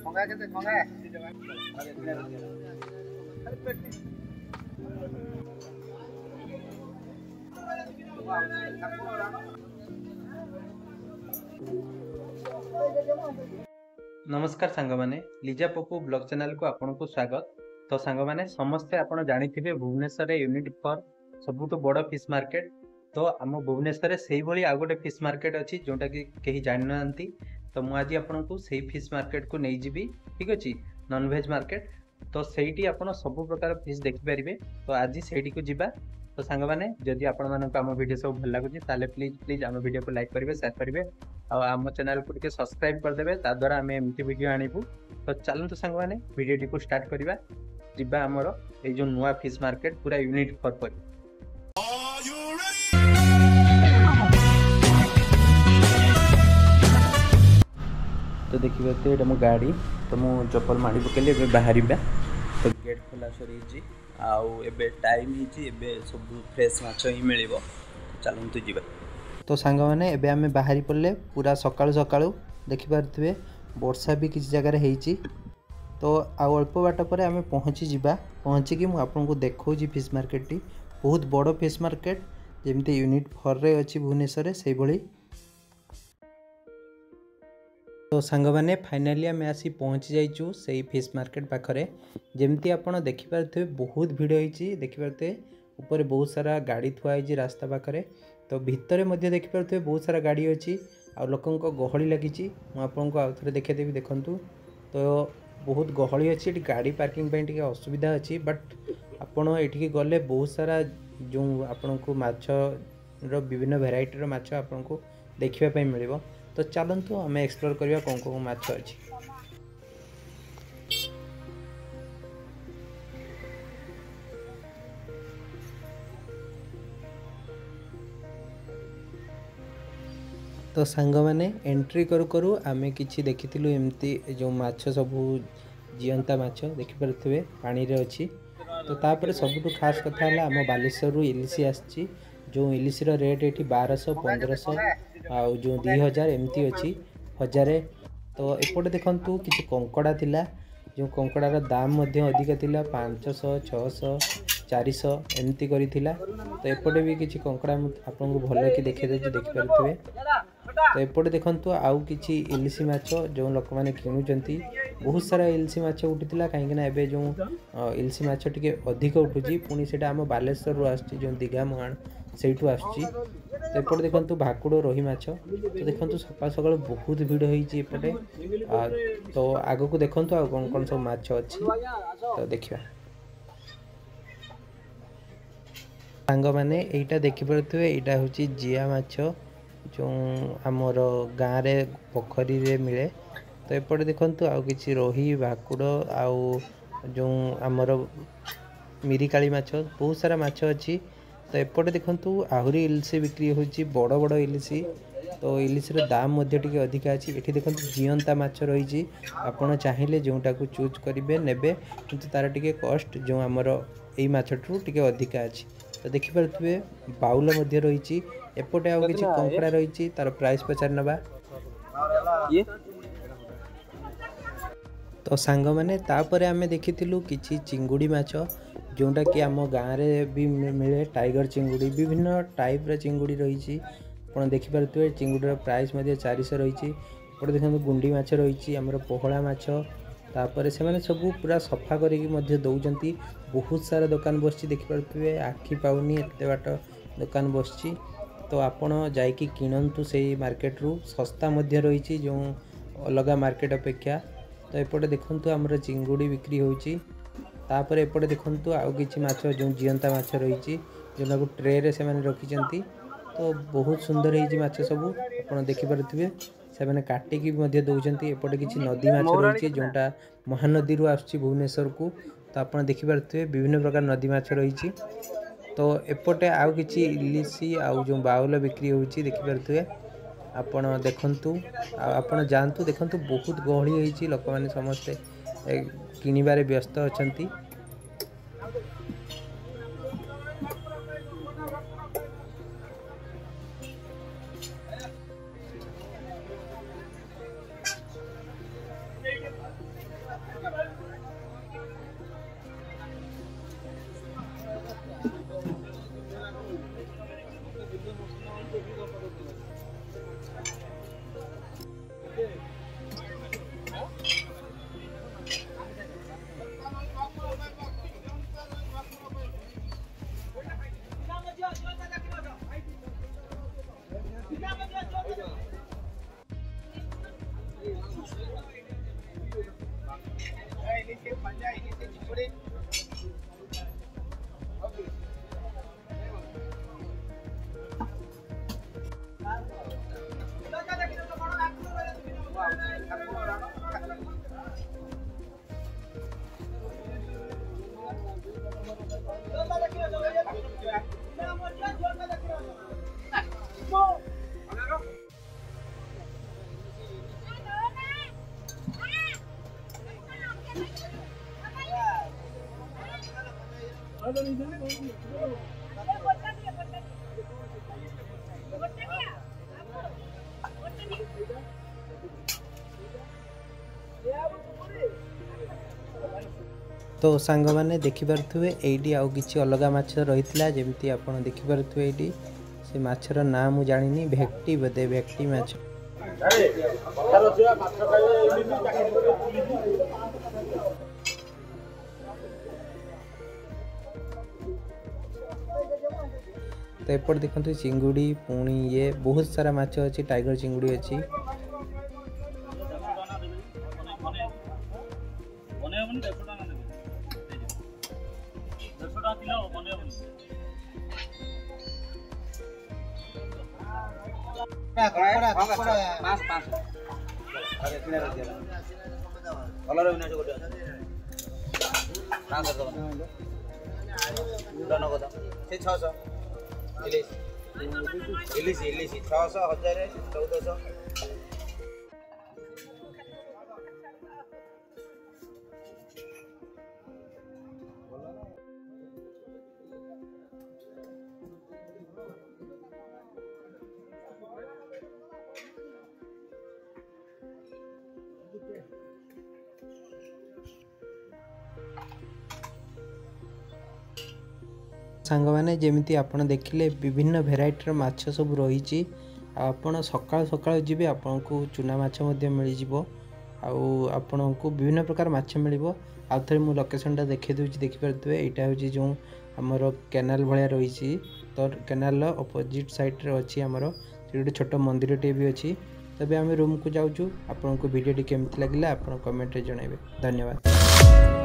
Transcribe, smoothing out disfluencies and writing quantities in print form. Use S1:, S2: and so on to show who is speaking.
S1: नमस्कार सांग माने लिजा पप्पू ब्लॉग चैनल को आपन को स्वागत। तो सांग माने समस्ते आपन जानिथिबे भुवनेश्वर यूनिट फॉर सबुठ बड़ फिश मार्केट। तो आम भुवनेश्वर से भाई आ गोटे फिश मार्केट अच्छी जोटा कि कहीं जानी ना। तो मुझे आज आपन को से फिश मार्केट को नहीं जीवी, ठीक अच्छे नॉनवेज मार्केट। तो सही आपन सब प्रकार फिश देखिपारे। तो आज से जीवा। तो सांग मैंने जदि आपण मानक आम वीडियो सब भल लगुच प्लीज प्लीज आम वीडियो को लाइक करेंगे, शेयर करेंगे, आम चैनल को टिके सब्सक्राइब करदे। द्वारा आम एमती वीडियो आनीबू। तो चलते सांग मैंने वीडियो को स्टार्ट करवा जीवा आमर ये जो नुआ फिश मार्केट पूरा यूनिट फॉर पर। तो देखिए तो ये मो गाड़ी तो मु चप्पल माड़ी पकेली बाहर। तो गेट खोला सरी आउ एबे टाइम ही सब फ्रेश माछ ही मिल। चलते जीवा। तो सांग मैंने एबे आमे बाहरी पड़े पूरा सकाळु सकाळु देखिपारे वर्षा भी किसी जगह होईची। तो आउ अल्प बाट पर आमे पहुँची जीवा। पहुँचिकी मुझे आपको देखो फिश मार्केट टी बहुत बड़ फिश मार्केट जमती यूनिट 4 रे अच्छी भुवनेश्वर से भाई। तो सांग मैंने फाइनाली आम आसी पहुँची जाइचु से फिश मार्केट पाखरे। जमती आपड़ देखिपारे बहुत भिड़ होती देखिपारे ऊपर बहुत सारा गाड़ी थुआई रास्ता पाखरे। तो भितर मध्य देखिपारे बहुत सारा गाड़ी अच्छी आ लोकों गहली लगी। मुझे आउ थे देखदेवी देखूँ। तो बहुत गहली अच्छी गाड़ी पार्किंग टी असुविधा अच्छी। बट आपड़ ये गले बहुत सारा जो आपण को माछ विभिन्न भेराइटर माछ आपन को देखापी मिल। तो चलतु आम एक्सप्लोर करवा कौन कौन माछ अच्छी। तो सांग मैंने एंट्री करू करू आमे किछि देखिथिलु एमती जो माछ सब जीवंता माछ देखिपारे पानी रे अच्छी। तो तापर सबुठु खास कथा है आम बालेश्वर इलिशी आसी जो इलिशी रेट ये 1200 1500 आउ जो 2000 एमती अच्छी 1000। तो एपटे देखु किसी कंकड़ा थिला जो कंकड़ार दाम अधिका थिला 500 600 400 एमती करिथिला। तो एपटे भी किसी कंकड़ा आपको भल कि देखिए देखिपारे। तो एपटे देखु आउ कि इलिशी माछ जो लोक मैंने किणुचंती बहुत सारा इलिशी माछ उठीला कहीं एबे जो इलिशी माछ टिके अधिक उठुची पुणी से आम बालेश्वर आसची जो दीघा मुहाण सेठू आसची। तो एपटे देखु भाकुड़ रोही माछ। तो देखु सकाल सकाल बहुत भिड़ होती एपटे। तो आग को देखु आ कौन कौन सब माछ अच्छी। तो देखिए सांग मैंने यहीटा देखिपारे यहाँ हूँ जिया माछ जो आमर गाँव रे पोखरी रे मिले। तो एपटे देखु आउ कि रोही भाकुड़ आउ जो आमर मिरिकाली माछ बहुत सारा माछ अच्छी। तो एपटे देखु आहरी इलिशी बिक्री होची बड़ बड़ इलिशी। तो इलिशीर दाम टे अधिका अच्छी। ये देखो जीवंता माछ रही आपड़ चाहिए जोटा को चूज करेंगे नेबे किंतु तार टिके कॉस्ट जो आमर यही माछठू टिके अधिका अच्छी। तो देखिपारे बाउल रही एपटे आउ किसी कंकड़ा रही तार प्राइस पचार नवा। तो सांग मैंने तापर आमे देखिथिलु किछि चिंगुड़ी माछ जोटा कि आम गाँव में भी मिले टाइगर चिंगुड़ी विभिन्न टाइप रा चिंगुड़ी रही। आप देखिपारे चिंगुड़ीर प्राइस 400 रही। देखो गुंडी माछ रही आमर पोहला माछ। तापर से माने सब पूरा सफा करके दौरान बहुत सारा दुकान बस देखिपारे आखि पाउनी एत बाट दुकान बस। तो आपण जाइकी किणतु से मार्केट रू सस्ता रही जो अलग मार्केट अपेक्षा। तो एपटे देखु आमर चिंगुड़ी बिक्री होची। तापर एपटे देखु आउ कि माछ जो जीवंता माछ रही जो ट्रे रे से माने रखिचंती। तो बहुत सुंदर है माछ सब आप देखिपारे से मैंने काटिकी दौरान। एपटे किसी नदी माछ रही जोटा महानदी रू आसुची भुवनेश्वर को। तो आप देखिपारे विभिन्न प्रकार नदी माछ रही। तो एपटे आउ कि इलिशी आउ जो बाउल बिक्री होची देखिपारे आपण देखंतु आपण जानतु देखंतु बहुत गहली होईची लोक माने समस्ते किनिबारे व्यस्त अछंती। तो सांग मैंने देखिपे ये आउ कि अलग माछ रही जमी आप देखिपे ये से माछर ना मु जानी भेक्टी बोधे भेक्टी माछ तो एपट देखते चिंगुड़ी पुणी ये बहुत सारा माछ अच्छी टाइगर चिंगुड़ी अच्छी
S2: इलिसी 600 1000 1400
S1: सांग मैंने जमी आपड़ देखिले विभिन्न भेराइटर माछ सब रही आपड़ सकाल सकाल जी आपन को चूना माछ मिल जाव आपण को विभिन्न प्रकार माछ मिल आउ थे मुझे लोकेशनटा देखी दूसरी देखिपे यहाँ हूँ जो आमर केनाल भाया रही तो केनाल अपोजिट साइड अच्छी आमर गोटे छोट मंदिर टे भी अच्छी तबे आम रूम को जाऊँ आपन को वीडियो केमती लगे आप कमेंट जनइबे धन्यवाद।